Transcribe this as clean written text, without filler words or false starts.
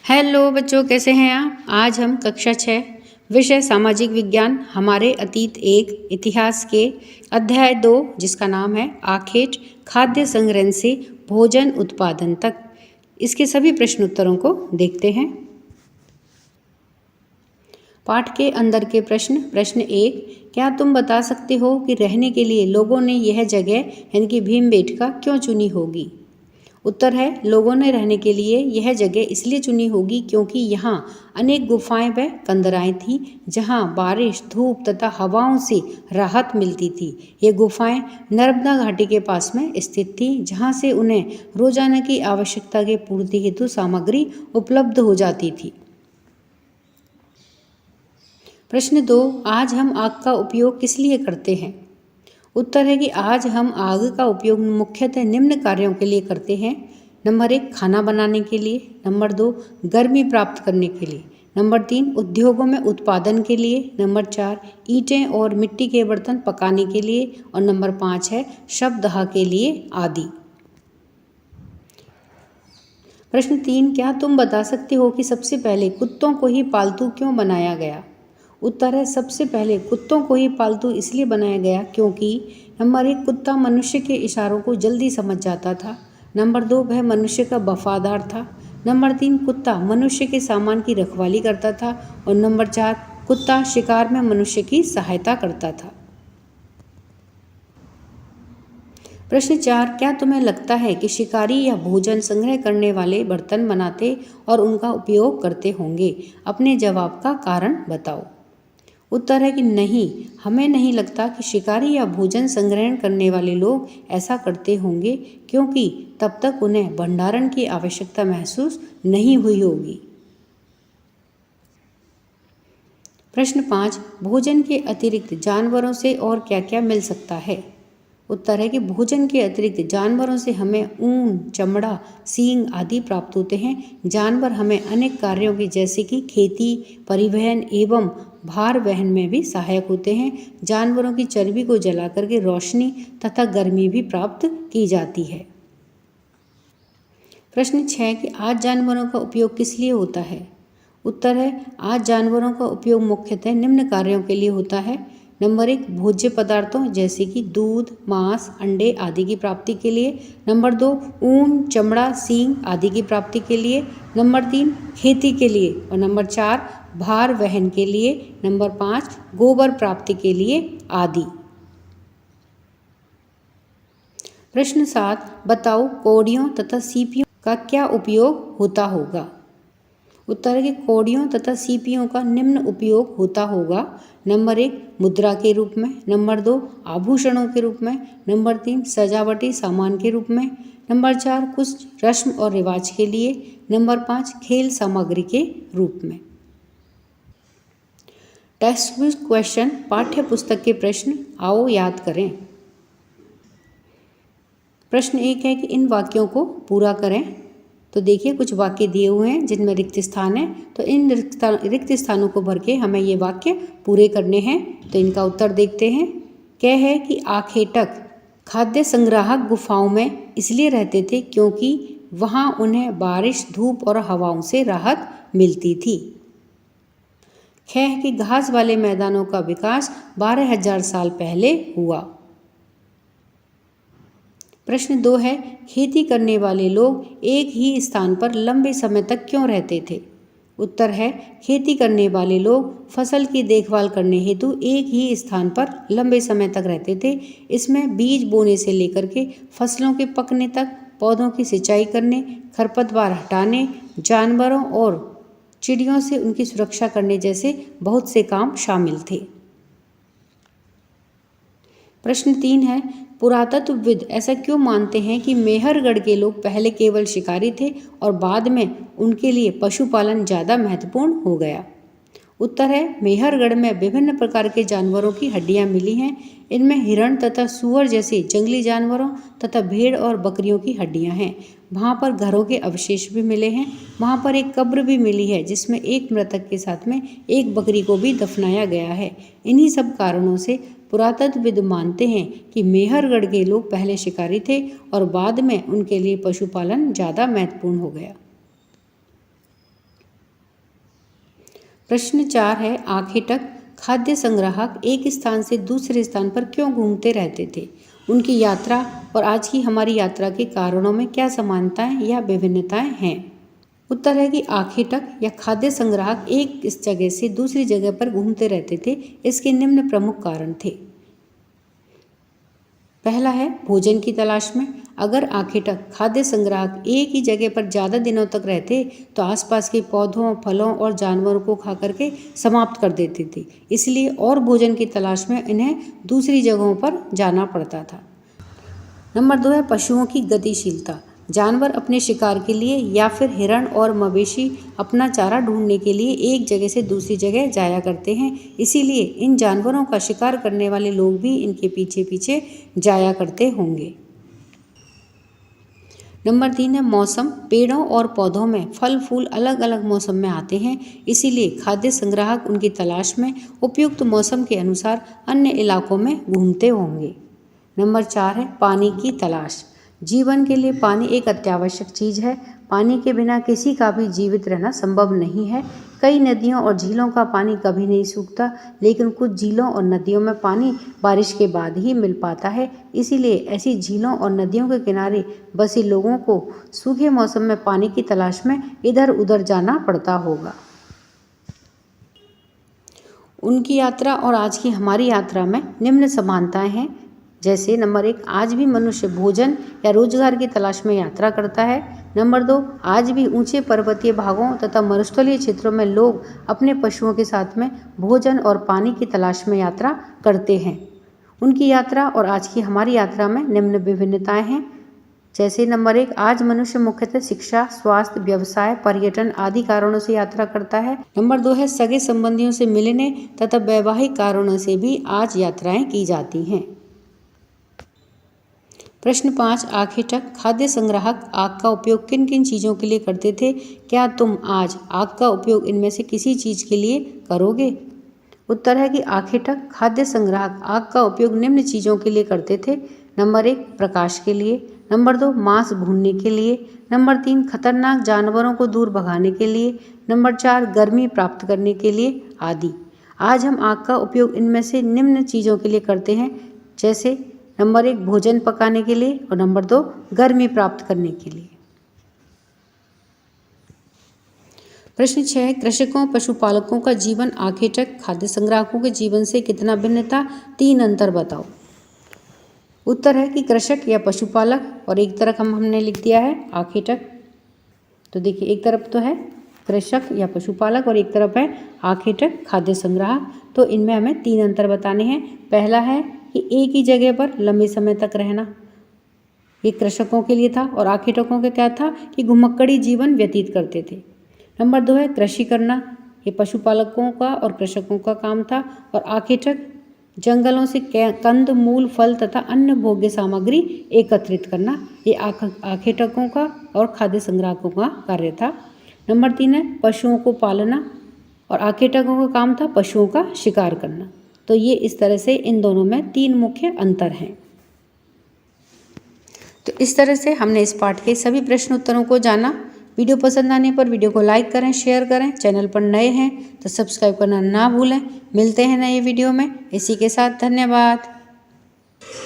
Hello बच्चों, कैसे हैं आप। आज हम कक्षा 6 विषय सामाजिक विज्ञान हमारे अतीत 1 इतिहास के अध्याय 2 जिसका नाम है आखेट खाद्य संग्रहण से भोजन उत्पादन तक, इसके सभी प्रश्न उत्तरों को देखते हैं। पाठ के अंदर के प्रश्न 1, क्या तुम बता सकते हो कि रहने के लिए लोगों ने यह जगह यानी कि भीमबेटका क्यों चुनी होगी। उत्तर है, लोगों ने रहने के लिए यह जगह इसलिए चुनी होगी क्योंकि यहाँ अनेक गुफाएं व कंदराएं थीं जहाँ बारिश, धूप तथा हवाओं से राहत मिलती थी। ये गुफाएं नर्मदा घाटी के पास में स्थित थी जहाँ से उन्हें रोजाना की आवश्यकता के पूर्ति हेतु सामग्री उपलब्ध हो जाती थी। प्रश्न 2, आज हम आग का उपयोग किस लिए करते हैं। उत्तर है कि आज हम आग का उपयोग मुख्यतः निम्न कार्यों के लिए करते हैं। नंबर 1, खाना बनाने के लिए। नंबर 2, गर्मी प्राप्त करने के लिए। नंबर 3, उद्योगों में उत्पादन के लिए। नंबर 4, ईंटें और मिट्टी के बर्तन पकाने के लिए। और नंबर 5 है शवदाह के लिए आदि। प्रश्न 3, क्या तुम बता सकते हो कि सबसे पहले कुत्तों को ही पालतू क्यों बनाया गया। उत्तर है, सबसे पहले कुत्तों को ही पालतू इसलिए बनाया गया क्योंकि नंबर 1, कुत्ता मनुष्य के इशारों को जल्दी समझ जाता था। नंबर 2, वह मनुष्य का वफादार था। नंबर 3, कुत्ता मनुष्य के सामान की रखवाली करता था। और नंबर 4, कुत्ता शिकार में मनुष्य की सहायता करता था। प्रश्न 4, क्या तुम्हें लगता है कि शिकारी या भोजन संग्रह करने वाले बर्तन बनाते और उनका उपयोग करते होंगे। अपने जवाब का कारण बताओ। उत्तर है कि नहीं, हमें नहीं लगता कि शिकारी या भोजन संग्रहण करने वाले लोग ऐसा करते होंगे क्योंकि तब तक उन्हें भंडारण की आवश्यकता महसूस नहीं हुई होगी। प्रश्न 5, भोजन के अतिरिक्त जानवरों से और क्या क्या मिल सकता है। उत्तर है कि भोजन के अतिरिक्त जानवरों से हमें ऊन, चमड़ा, सींग आदि प्राप्त होते हैं। जानवर हमें अनेक कार्यों की जैसे कि खेती, परिवहन एवं भार वहन में भी सहायक होते हैं। जानवरों की चर्बी को जला करके रोशनी तथा गर्मी भी प्राप्त की जाती है। प्रश्न 6, कि आज जानवरों का उपयोग किस लिए होता है। उत्तर है, आज जानवरों का उपयोग मुख्यतः निम्न कार्यों के लिए होता है। नंबर 1, भोज्य पदार्थों जैसे कि दूध, मांस, अंडे आदि की प्राप्ति के लिए। नंबर 2, ऊन, चमड़ा, सींग आदि की प्राप्ति के लिए। नंबर 3, खेती के लिए। और नंबर 4, भार वहन के लिए। नंबर 5, गोबर प्राप्ति के लिए आदि। प्रश्न 7, बताओ कौड़ियों तथा सीपियों का क्या उपयोग होता होगा। उत्तर है कि कौड़ियों तथा सीपियों का निम्न उपयोग होता होगा। नंबर 1, मुद्रा के रूप में। नंबर 2, आभूषणों के रूप में। नंबर 3, सजावटी सामान के रूप में। नंबर 4, कुछ रस्म और रिवाज के लिए। नंबर 5, खेल सामग्री के रूप में। टेक्स्ट बुक क्वेश्चन, पाठ्य पुस्तक के प्रश्न आओ याद करें। प्रश्न 1 है कि इन वाक्यों को पूरा करें। तो देखिए, कुछ वाक्य दिए हुए हैं जिनमें रिक्त स्थान है, तो इन रिक्त स्थानों को भर के हमें ये वाक्य पूरे करने हैं। तो इनका उत्तर देखते हैं। क्या है कि आखेटक खाद्य संग्राहक गुफाओं में इसलिए रहते थे क्योंकि वहाँ उन्हें बारिश, धूप और हवाओं से राहत मिलती थी। ख है कि घास वाले मैदानों का विकास 12,000 साल पहले हुआ। प्रश्न 2 है, खेती करने वाले लोग एक ही स्थान पर लंबे समय तक क्यों रहते थे। उत्तर है, खेती करने वाले लोग फसल की देखभाल करने हेतु एक ही स्थान पर लंबे समय तक रहते थे। इसमें बीज बोने से लेकर के फसलों के पकने तक, पौधों की सिंचाई करने, खरपतवार हटाने, जानवरों और चिड़ियों से उनकी सुरक्षा करने जैसे बहुत से काम शामिल थे। प्रश्न 3 है, पुरातत्वविद ऐसा क्यों मानते हैं कि मेहरगढ़ के लोग पहले केवल शिकारी थे और बाद में उनके लिए पशुपालन ज़्यादा महत्वपूर्ण हो गया। उत्तर है, मेहरगढ़ में विभिन्न प्रकार के जानवरों की हड्डियां मिली हैं। इनमें हिरण तथा सूअर जैसे जंगली जानवरों तथा भेड़ और बकरियों की हड्डियां हैं। वहाँ पर घरों के अवशेष भी मिले हैं। वहाँ पर एक कब्र भी मिली है जिसमें एक मृतक के साथ में एक बकरी को भी दफनाया गया है। इन्हीं सब कारणों से पुरातत्वविद मानते हैं कि मेहरगढ़ के लोग पहले शिकारी थे और बाद में उनके लिए पशुपालन ज़्यादा महत्वपूर्ण हो गया। प्रश्न 4 है, आखेटक खाद्य संग्राहक एक स्थान से दूसरे स्थान पर क्यों घूमते रहते थे? उनकी यात्रा और आज की हमारी यात्रा के कारणों में क्या समानताएं या विभिन्नताएं हैं? उत्तर है कि आखेटक या खाद्य संग्राहक एक इस जगह से दूसरी जगह पर घूमते रहते थे। इसके निम्न प्रमुख कारण थे। पहला है भोजन की तलाश में। अगर आखेटक खाद्य संग्राहक एक ही जगह पर ज़्यादा दिनों तक रहते तो आसपास के पौधों, फलों और जानवरों को खा करके समाप्त कर देते थे। इसलिए और भोजन की तलाश में इन्हें दूसरी जगहों पर जाना पड़ता था। नंबर 2 है पशुओं की गतिशीलता। जानवर अपने शिकार के लिए या फिर हिरण और मवेशी अपना चारा ढूंढने के लिए एक जगह से दूसरी जगह जाया करते हैं। इसीलिए इन जानवरों का शिकार करने वाले लोग भी इनके पीछे पीछे जाया करते होंगे। नंबर 3 है मौसम। पेड़ों और पौधों में फल फूल अलग अलग मौसम में आते हैं। इसीलिए खाद्य संग्राहक उनकी तलाश में उपयुक्त मौसम के अनुसार अन्य इलाकों में घूमते होंगे। नंबर 4 है पानी की तलाश। जीवन के लिए पानी एक अत्यावश्यक चीज़ है। पानी के बिना किसी का भी जीवित रहना संभव नहीं है। कई नदियों और झीलों का पानी कभी नहीं सूखता, लेकिन कुछ झीलों और नदियों में पानी बारिश के बाद ही मिल पाता है। इसीलिए ऐसी झीलों और नदियों के किनारे बसे लोगों को सूखे मौसम में पानी की तलाश में इधर उधर जाना पड़ता होगा। उनकी यात्रा और आज की हमारी यात्रा में निम्न समानताएं हैं। जैसे नंबर 1, आज भी मनुष्य भोजन या रोजगार की तलाश में यात्रा करता है। नंबर 2, आज भी ऊंचे पर्वतीय भागों तथा मरुस्थलीय क्षेत्रों में लोग अपने पशुओं के साथ में भोजन और पानी की तलाश में यात्रा करते हैं। उनकी यात्रा और आज की हमारी यात्रा में निम्न विभिन्नताएं हैं। जैसे नंबर 1, आज मनुष्य मुख्यतः शिक्षा, स्वास्थ्य, व्यवसाय, पर्यटन आदि कारणों से यात्रा करता है। नंबर 2 है सगे संबंधियों से मिलने तथा वैवाहिक कारणों से भी आज यात्राएं की जाती हैं। प्रश्न 5, आखेटक खाद्य संग्राहक आग का उपयोग किन किन चीज़ों के लिए करते थे? क्या तुम आज आग का उपयोग इनमें से किसी चीज़ के लिए करोगे? उत्तर है कि आखेटक खाद्य संग्राहक आग का उपयोग निम्न चीज़ों के लिए करते थे। नंबर 1, प्रकाश के लिए। नंबर 2, मांस भूनने के लिए। नंबर 3, खतरनाक जानवरों को दूर भगाने के लिए। नंबर 4, गर्मी प्राप्त करने के लिए आदि। आज हम आग का उपयोग इनमें से निम्न चीज़ों के लिए करते हैं। जैसे नंबर 1, भोजन पकाने के लिए और नंबर 2, गर्मी प्राप्त करने के लिए। प्रश्न 6, कृषकों पशुपालकों का जीवन आखेटक खाद्य संग्राहकों के जीवन से कितना भिन्न था? 3 अंतर बताओ। उत्तर है कि कृषक या पशुपालक और एक तरफ हमने लिख दिया है आखेटक। तो देखिए, एक तरफ तो है कृषक या पशुपालक और एक तरफ है आखेटक खाद्य संग्राहक। तो इनमें हमें 3 अंतर बताने हैं। पहला है कि एक ही जगह पर लंबे समय तक रहना, ये कृषकों के लिए था, और आखेटकों का क्या था कि घुमक्कड़ी जीवन व्यतीत करते थे। नंबर 2 है कृषि करना, ये पशुपालकों का और कृषकों का काम था, और आखेटक जंगलों से कंद मूल फल तथा अन्य भोग्य सामग्री एकत्रित करना, ये आखेटकों का और खाद्य संग्राहकों का कार्य था। नंबर 3 है पशुओं को पालना, और आखेटकों का काम था पशुओं का शिकार करना। तो ये इस तरह से इन दोनों में 3 मुख्य अंतर हैं। तो इस तरह से हमने इस पाठ के सभी प्रश्न उत्तरों को जाना। वीडियो पसंद आने पर वीडियो को लाइक करें, शेयर करें। चैनल पर नए हैं तो सब्सक्राइब करना ना भूलें। मिलते हैं नए वीडियो में। इसी के साथ धन्यवाद।